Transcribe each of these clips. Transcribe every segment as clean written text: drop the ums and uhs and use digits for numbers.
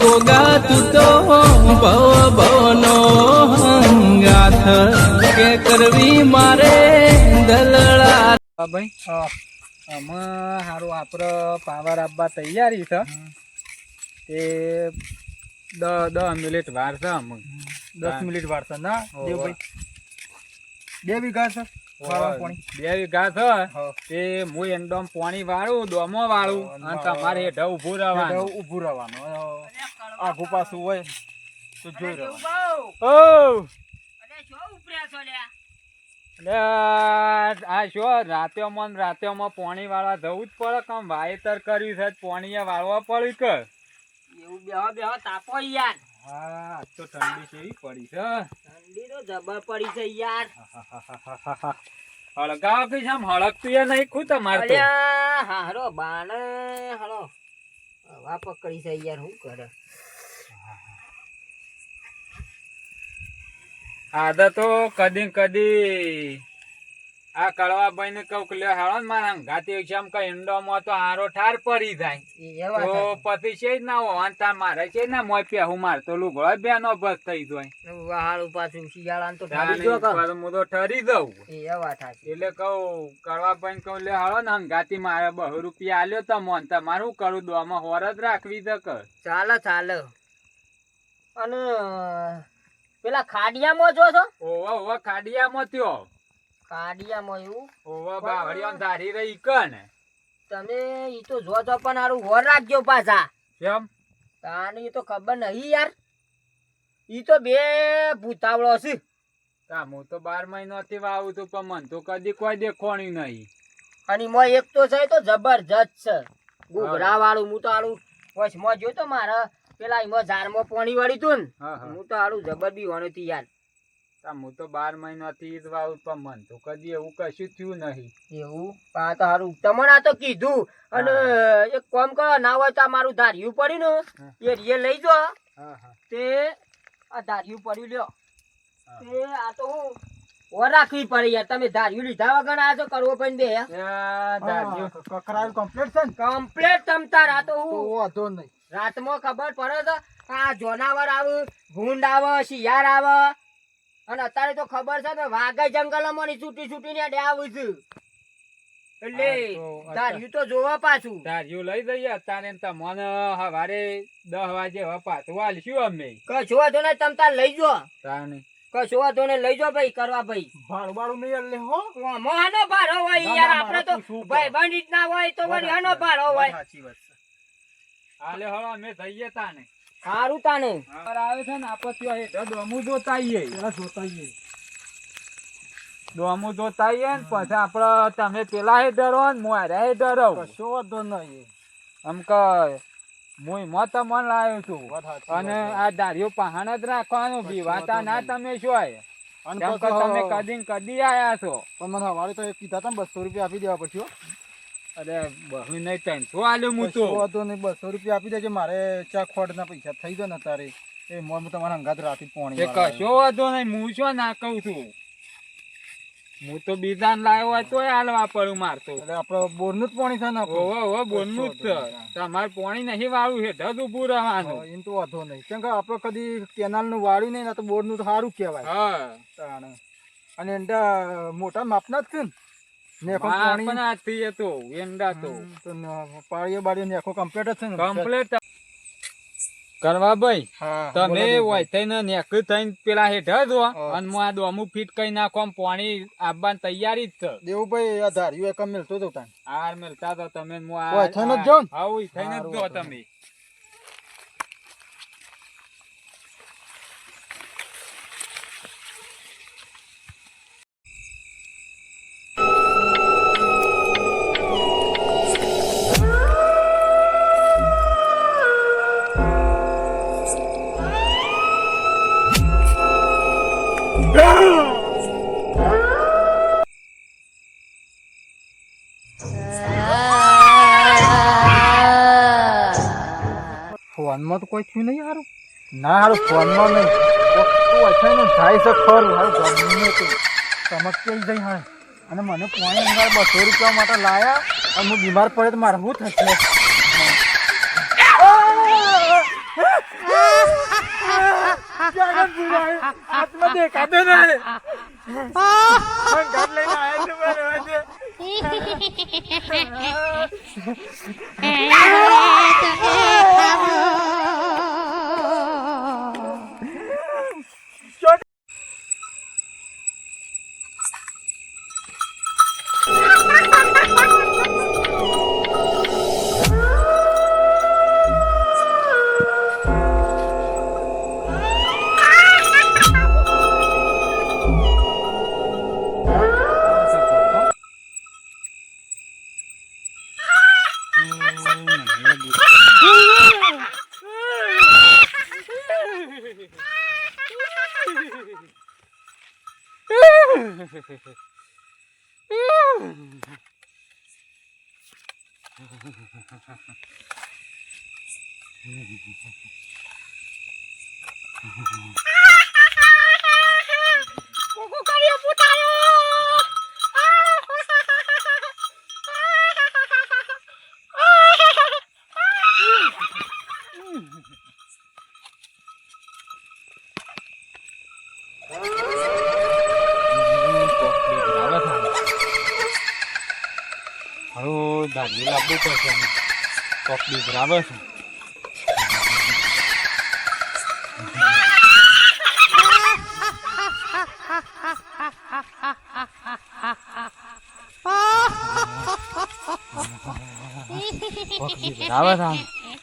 ગોગા તું તો ભવ ભવનો હંગાથ કે કરવી મારે દલડા ભાઈ આમાં સારું આપણે પાવર આપવા તૈયારી છે તે 10 મિનિટ વાર છે આમાં 10 મિનિટ વાર છે ના દેવભાઈ 2 વીઘા છે પાણી 2 વીઘા છે તે હું એંડોમ પાણી વાળું ડોમો વાળું અને તમારે હેઠ ઊભું રહેવાનું આઘું પાછું હોય તો જોઈ રહેવાનું આ શું રાત્યોમાં પાણી વાળવા જવું જ પડે કેમ વાવેતર કર્યું છે પાણી વાળવા પડ્યું કે એવું બેહો તાપો યાર. હા આજ તો ઠંડી કેવી પડી છે. ઠંડી તો જબર પડી છે યાર. હળગાવ કે આમ હળગતું એ નહીં ખુદ તમારે તો. અલ્યા હારો બાને હળો હવા પકડી છે યાર શું કરે. આદા તો કદી આ કળવાભાઈ ને કહું કે લે હાલો ને મારા અંગાતી છે એમ કઈ ઈંડોમાં તો હારો ઠાર પડી જાય તો પછી છે જ ના હોય તાર મારે છે ને મોય પેહું મારતો લુગડો બેનો બસ થઈ જાય હારું પાછું શિયાળા તો હું તો ઠરી દઉં એ વાત સાચી. એટલે કહું કળવાભાઈ ને કહું લે હાલો ને અંગાતી મારે 200 રૂપિયા આલ્યો તમોન તમારું કરું દોમાં હોર જ રાખવી દે કર. ચાલે અને પેલા ખાડિયામાં જો છો. ઓવા ખાડિયામાં થયો. ખાડિયામાં એવું ઓવા બાવળિયો ધારી રહી કને તમે ઈ તો જો તો પણ હારું હોર રાખજો પાછા. કેમ તાને ઈ તો ખબર નહીં યાર. ઈ તો બે ભૂતાવળો છે. હું તો 12 મહિનાથી વાવું તું પણ મન તો કદી કોઈ દેખોણી નહીં. અને મોય એક તો છે તો જબરજસ્ત છે ગુગરા વાળું. હું તો હારું વચમાં જોયું તો મારા પેલા એમાં ઝાડમાં પાણી વાળી તું ને હું તો હારું જબર બી વાનું હતી યાર. હું તો 12 મહિનાથી જ વાવું પણ મન તો કદી એવું કશું થયું નહીં. એવું આ તો હારું તમને આ તો કીધું. અને એક કામ કરો ના હોય તો મારું ધાર્યું પડ્યું ને એ રીએ લઈ જો તે આ ધાર્યું પડ્યું લ્યો તે આ તો હું ઓર રાખવી પડે યાર. તમે ધાર્યું લીધા વગર આ તો કરવો પણ બે કકરાયું કમ્પ્લીટ છે ને કમ્પ્લીટ તમતાર. આ તો હું વાંધો નહીં રાતમાં ખબર પડે તો આ જોનાવર આવે ભૂંડ આવે શિયાળ આવે અને અત્યારે તો ખબર છે ને વાઘ જંગલોમાં છૂટી ને અડે આવું છું. એટલે ધાર્યું તો જોવા પાછું ધાર્યું લઈ જઈએ અત્યારે તમને સવારે 10 વાગે હવે પાછું આલશું અમે. કશો વાંધો નહીં તમ તાર લઈ જો. તાને કશો વાંધો નહીં લઈ જો ભાઈ કરવા ભાઈ. ભાડું નહીં લે હો મોહનો ભાડો હોય યાર. આપણે તો ભાઈ બંધ ના હોય તો વળી હનો ભાડો હોય. સાચી વાત છે. હાલે હળો અમે જઈએ તાને. સારું તાને આવે છે ને આપત્તિઓ દોમું જોતાઈએ દોમું જોતાઈએ ને પછી આપડે તમે પેલા હે ડરો ને મોરા હે ડરો. કશો વાંધો નહીં આમ કે હું મત મન લાવ્યો છું અને આ દારીઓ પહાણ જ રાખવાનું બીવાતા ના તમે શું તમે કદી આયા છો. પણ મને હવારે તો કીધા હતા 200 રૂપિયા આપી દેવા પછી. અરે બહુ નહીં 300 આલ્યો હું તો. વાંધો નહીં 200 રૂપિયા આપી દેજે. મારે ચા ખોડના પૈસા થઈ જાય ને તારે એ હું તમારા અંગાત રાતે પોણી કશો વાંધો નહીં. હું શું ના કહું છું હું તો બીજા લાવ્યો હોય તોય હાલવા પડું મારતો. એટલે આપડે બોરનું જ પાણી છે ને. ઓહો બોરનું જ છે. તમારે પાણી નહીં વાળું છે ઢગ ઉભું રહેવાનું. એમ તો વાંધો નહીં કેમ કે આપડે કદી કેનાલ નું વાળ્યું નહીં ને તો બોરનું તો સારું કહેવાય. અને એંડા મોટા માપના જ છે ને પાળીઓ બાળીઓ નેખો કમ્પ્લીટ જ છે ને. કમ્પ્લીટ કરવા ભાઈ તમે હોય થઈને નેક થઈને પેલા હેઠ જો અને હું આ દોમું ફીટ કરી નાખો પાણી આપવાની તૈયારી જ છે. દેવુભાઈ આ ધાર્યું એક મેલતો હતો તાન હાર મેલતા તો તમે થઈને જ જો આવું થઈને જ જો તમે. ફોનમાં તો કોઈ થયું નહીં સારું ના સારું ફોનમાં નહીં થાય છે ખરું સારું ગમે તે ચમક જઈ હા. અને મને પોણી અંગાર 200 રૂપિયા માટે લાયા અને હું બીમાર પડે તો મારે શું થશે. રાતમાં દેખાતો નહીં. પણ ઘર લઈને આયા તું બરાબર છે. દાદી લાવવું પડશે કોક બી બરાબર છે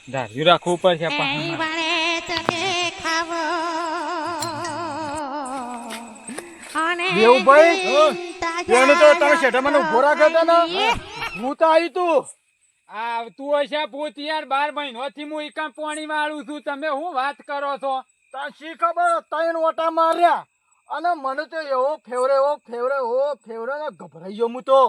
દાદી રાખવું પડશે દેવભાઈ એનું તો તમે શેઠામાં ઉભો રાખ્યો હતો ને હું તો આવી તું તું હશે પૂત યાર 12 મહિનોથી હું એકમ પાણી વાળું છું તમે શું વાત કરો છો તાર શી ખબર 3 ઓટા માર્યા અને મને તો એવો ફેવરે ને ગભરાઈ ગયો હું તો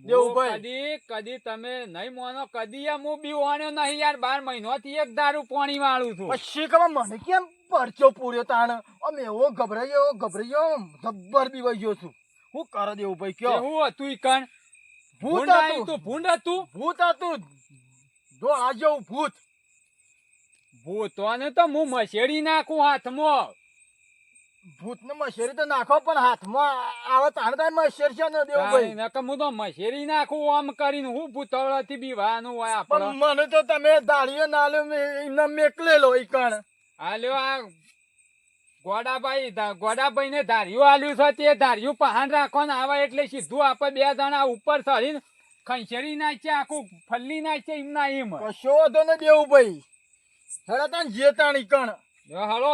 દેવભાઈ કદી તમે નહીં મોનો કદી હું બી વાણ્યો નહીં યાર 12 મહિનોથી એક દારૂ પાણી વાળું છું શી ખબર મને કેમ પરચો પૂર્યો તાણ અમે એવો ગભરાઈ ગયો જબ્બર બી વહી ગયો છું હું કરે દેવભાઈ કયો હું હતું ઈકણ ભૂંડ હતું જો આ જેવું ભૂતોને તો હું મશેડી નાખું હાથમાં ભૂત ને મશેરી તો નાખો પણ હાથમાં આવે તાણ તાર મશેર છે ને દેવભાઈ હું તો મશેરી નાખું આમ કરીને હું ભૂતળાથી બીવાનું હોય પણ મને તો તમે દાડીએ નાલ્યો એમને મેકલેલો ઈકણ હાલ્યો આ ગોડાભાઈ ને ધાર્યું આલ્યું છે તે ધાર્યું પહાણ રાખવાનું આવે એટલે સીધું આપણે 2 જણા ઉપર ચડીને ખંચેરી નાખીએ આખું ફલ્લી નાખીએ એમના એમ કશો વાંધો ને દેવભાઈ હેડા તાન જે તાણ ઈકણ હાલો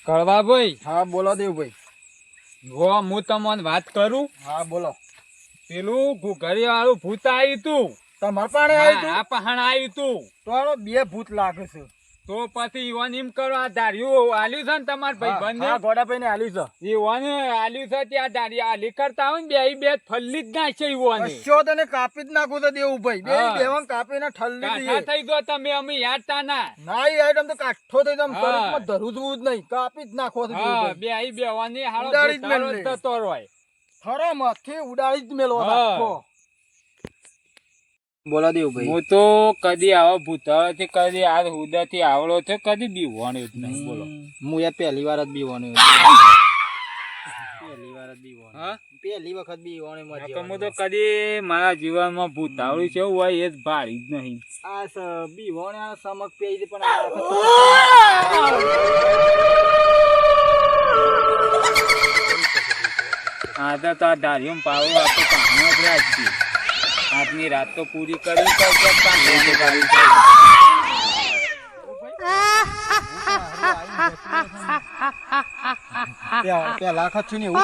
કળવાભાઈ હા બોલો દેવભાઈ હું તમને વાત કરું હા બોલો પેલું ઘુઘરી વાળું ભૂત આવ્યું તું તમાર પાણે આવ્યું તું આ પહાણ આવ્યું તું તો 2 ભૂત લાગે છે તો પછી ઈવન એમ કરો આ ધાર્યું આલ્યું છે ને તમારા ભાઈ બંધ હા ગોડાભાઈ ને આલ્યું છે ઈવન આલ્યું છે ત્યાં ધારી આલી કરતા હોય ને બે ફલ્લી જ નાખશે ઈવન કશો તને કાપી જ નાખું તો દેવભાઈ બેવન કાપીને ઠલ્લી દઈએ થઈ ગયો તમે અમે યાદ તા ના યાર તમ તો કાઠો થઈ તમ શરીરમાં ધરુજવું જ નહીં કાપી જ નાખો તો દેવભાઈ બે વાની હાલો ઉડાડી જ મેલો થતો રોય ખરો મથી ઉડાડી જ મેલો રાખો બોલા દેવભાઈ હું તો કદી આવો ભૂતળથી કદી આ હુદાથી આવડો છે કદી બીવણ્યો જ નહીં બોલો હું યાર પહેલી વાર જ બીવણ્યો પહેલી વખત બીવણ્યો હું તો કદી મારા જીવનમાં ભૂતાવળું છે એવું હોય એ જ ભાળી જ નહીં આ બીવણ્યા સમક પેઈ પણ આ તો આ ધાર્યું પાવડું આપણે પાણી જ રાખીએ આજની રાત તો પૂરી કરી પેલા ખચ્યું ને એવું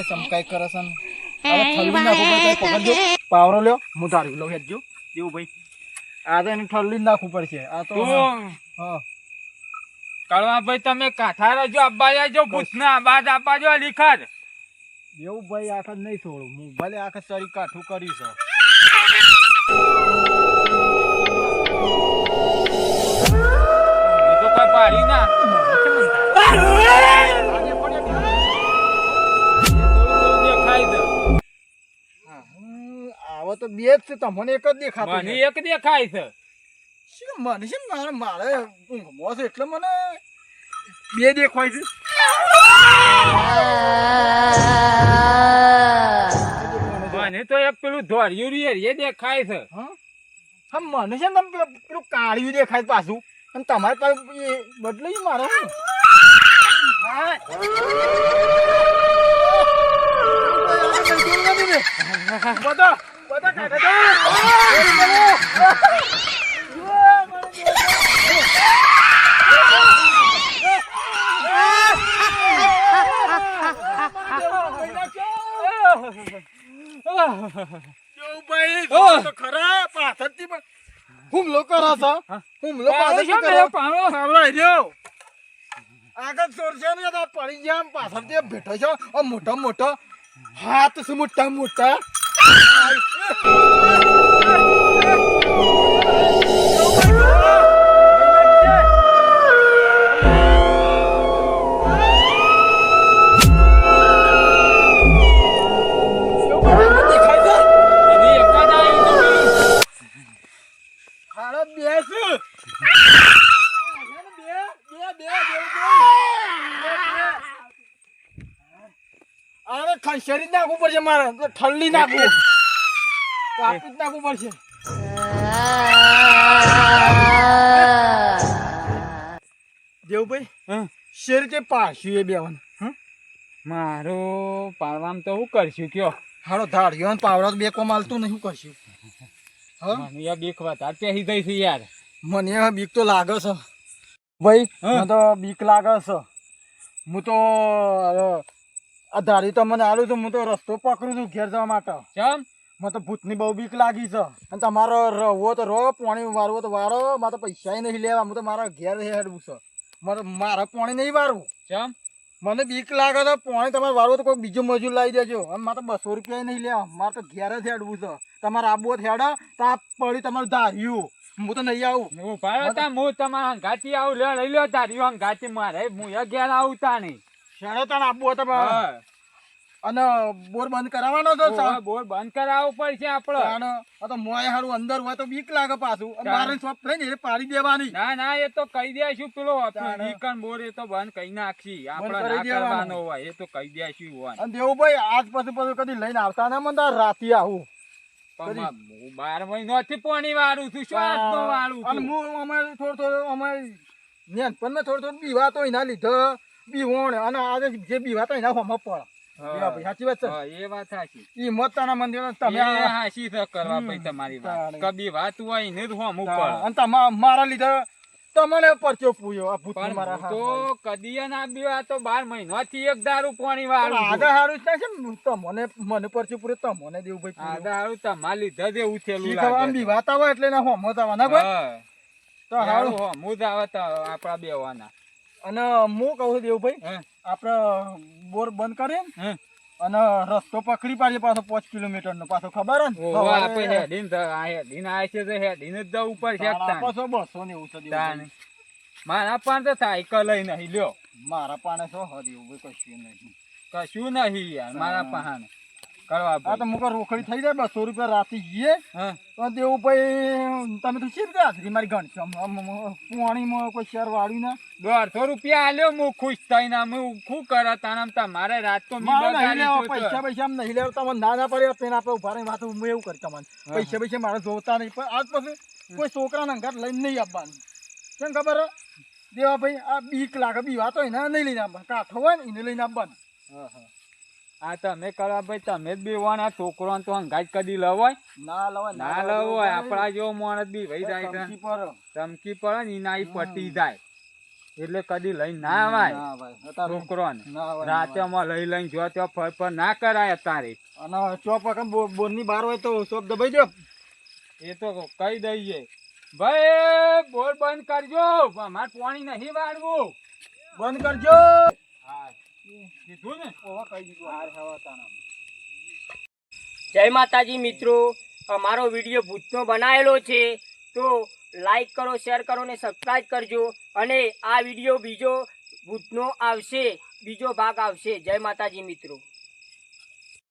સમકાય કરે છે પાવરો લ્યો હું ધાર્યું લઉં હેજો એવું ભાઈ આ તો એને ઠલ્લી જ નાખવું પડશે આ તો કળવા ભાઈ તમે કાંઠા રહેજો આબા જાજો ભૂતના આબાદ આપા જો લીખર એવું ભાઈ આખા નહીં છોડું હું ભલે આખા સરી કાઠું કર્યું છે તો કઈ પાડી ના આવો તો બે જ છે, તમને એક જ દેખાતું મને છે. એક દેખાય છે. શું મને છે ને મારે ઊંઘમાં છે એટલે મને બે દેખાય છે. મને તો એક પેલું ધોળિયું રહ્યું એ દેખાય છે. હા હા મને છે ને પેલું કાળિયું દેખાય છે પાછું, અને તમારે પાછું એ બદલાયું મારે હું. બધા બધા ખરા પાછળથી હુમલો કરો છો, હુમલો પાછળથી કરો. સાંભળો રહ્યો આગળ ચોર છે ને તો પડી ગયા પાછળથી બેઠો છો. મોટો મોટો હાથ છે, મોટા મોટા. એની એક જ આવી તો પેલું. હાલો બેસ. અરે ખંચેરી જ નાખવું પડશે મારે, ઠલ્લી નાખવું, કાપી જ નાખવું પડશે. દેવભાઈ હં? શેર કે પાછું એ બેવાન મારું પાડવામાં તો હું કરશું કયો? હાલો ધાડ્યો ને પાવડા તો બે કોમ હાલતું નહીં, શું કરશું? હા મને આ બીક વધારે પહેરી દઈ છે યાર. મને હવે બીક તો લાગે છે ભાઈ, હા. મને તો બીક લાગે છે. હું તો આ ધારી તો મને આલું છું, હું તો રસ્તો પકડું છું ઘેર જવા માટે. ચમ મને તો ભૂતની બહુ બીક લાગી છે. અને તમારો રહો તો રહો, પાણી વારવો તો વારો, મારે તો પૈસા નહીં લેવા, હું તો મારા ઘેર હેડવું છે. મારે પાણી નહીં વારવું. ચમ મને બીક લાગે છે, પાણી તમારે વારવું તો કોઈ બીજો મજૂર લાવી દેજો. અને મારે તો 200 રૂપિયા નહીં લેવા, મારે તો ઘેર જ હેડવું છે. તમારે આબુ હેડા તો આ પડી તમારું ધાર્યું, હું તો નહીં આવું. હું પાડો તા હું તમારા હંગાથી આવું લે લઈ લો તારી હંગાથી મારે હું એ ઘેર આવું તા નહીં. શેડો તને આબુ હતા. હા. અને બોર બંધ કરાવવાનો છે ઓવે, બોર બંધ કરાવવું પડશે આપડે. આ તો મોય હારું અંદર હોય તો બીક લાગે પાછું. અને તાણ. બારે શોપ થઈને એ પાડી દેવાની. ના ના એ તો કહી દેશું પેલો તાણ. ઈકણ બોર એ તો બંધ કરી નાખશી આપડે કરી ના દેવાનો. કરવાનો હોય એ તો કહી દેશું હોય. અને દેવુભાઈ આજ પછી કદી લઈને આવતા ના મને રાતી આવું. પણ હું 12 મહિનાથી પાણી વાળું છું શું આજનો વાળું અને છું? હું અમે થોડું અમે નેનપણમાં થોડું બીવા તો એના લીધે બીવોણ, અને આજે જે બીવા તો એના હોમાં પડે. હા. ભાઈ સાચી વાત છે. હા, એ વાત સાચી. ઈ મતાના મંદિર તમે એ હાચી છે કરવા પછી તમારી વાત. તાણ. કબી વાત હોય એને જ હોમું પડે. અને મારા લીધે તમને પરચો પૂયો આ ભૂત પણ મારા હું તો કદીએ ના બીવા તો 12 મહિનાથી એક દારૂ પાણી વાળું છું. આગળ હારું છે તમને મને પરચો પૂરે તમને દેવું આ ભાઈ દારૂ તમારી લીધે જ એવું થયેલું શીખવા લાગે છે. બીવાતા હોય એટલે ના હોમો જવાના કોઈ. હા. તો હારું. દારૂ હોમું જ આવે તો આપણા બેવાના. અને હું કહું છું દેવભાઈ, હે? આપણે બોર બંધ કરીએ ને, હે? અને રસ્તો પકડી પાડીએ પાછો 5 કિલોમીટર નો, પાછો ખબર હે ને ઓહો, આપણે હેડીને આવે છે તો હેડીને જ જવું પડશે તાણ. પાછો 200 ને એવું છે દેવભાઈ. તાણ. મારા પાસે તો સાયકલ ય નહીં લ્યો. મારા પાને છો હરી એવું કશું નહીં. કશું નહીં યાર મારા પાસે કરવા આ તો મુકો રોકડી થઈ જાય 200 રૂપિયા રાતે જઈએ હા. તો દેવભાઈ તમે તો શી રીતે હાજરી મારી ગણશો? પાણીમાં કોઈ શેર વાળ્યું ના 150 રૂપિયા આલ્યો હું ખુશ થઈને હું શું કરે તાણ મારે રાત તો મી મારે નહીં બગાડી લેવા તો પૈસા પૈસા આમ નહીં લેવા. તમને ના ના પડે પેન આપણે ઉભા રહીને વાત હું એવું કરી તમને પૈસા પૈસા મારે જોતા નહીં. પણ આજ પછી કોઈ છોકરાને અંગાત લઈને નહીં આપવાનું. કેમ ખબર હે? દેવાભાઈ આ બીક લાગે બીવા તો એને નહીં લઈને આપવાનું, કાઠો હોય ને એને લઈને આપવાનું. આ તમે કરવા ભાઈ તમે જ બેવાના છોકરો તો હંગાજ કદી લવાય ના લવાય ના લવાય આપણા જેવો માણસ બી વહી જાય છે. ધમકી પર. ધમકી પડે ને એના ઈ પટી જાય એટલે કદી લઈને ના આવાય ના ભાઈ અત્યારે છોકરોને. ના ભાઈ, રાતે માં લઈ લઈને જો ત્યાં ફર ફર ના કરાય અત્યારે. અને ચોપ બોરની બહાર હોય તો ચોપ દબાઈ દો. એ તો કહી દઈએ ભાઈ બોર બંધ કરજો મારે પાણી નહીં વાળવું. બંધ કરજો. હા કીધું ને. ઓવા કહી દીધું. હાર હવા તાના. જય માતાજી મિત્રો, અમારો વિડીયો ભૂતનો બનાવેલો છે તો લાઈક કરો, શેર કરો ને સબસ્ક્રાઈબ કરજો. અને આ વિડીયો બીજો ભૂતનો આવશે, બીજો ભાગ આવશે. જય માતાજી મિત્રો.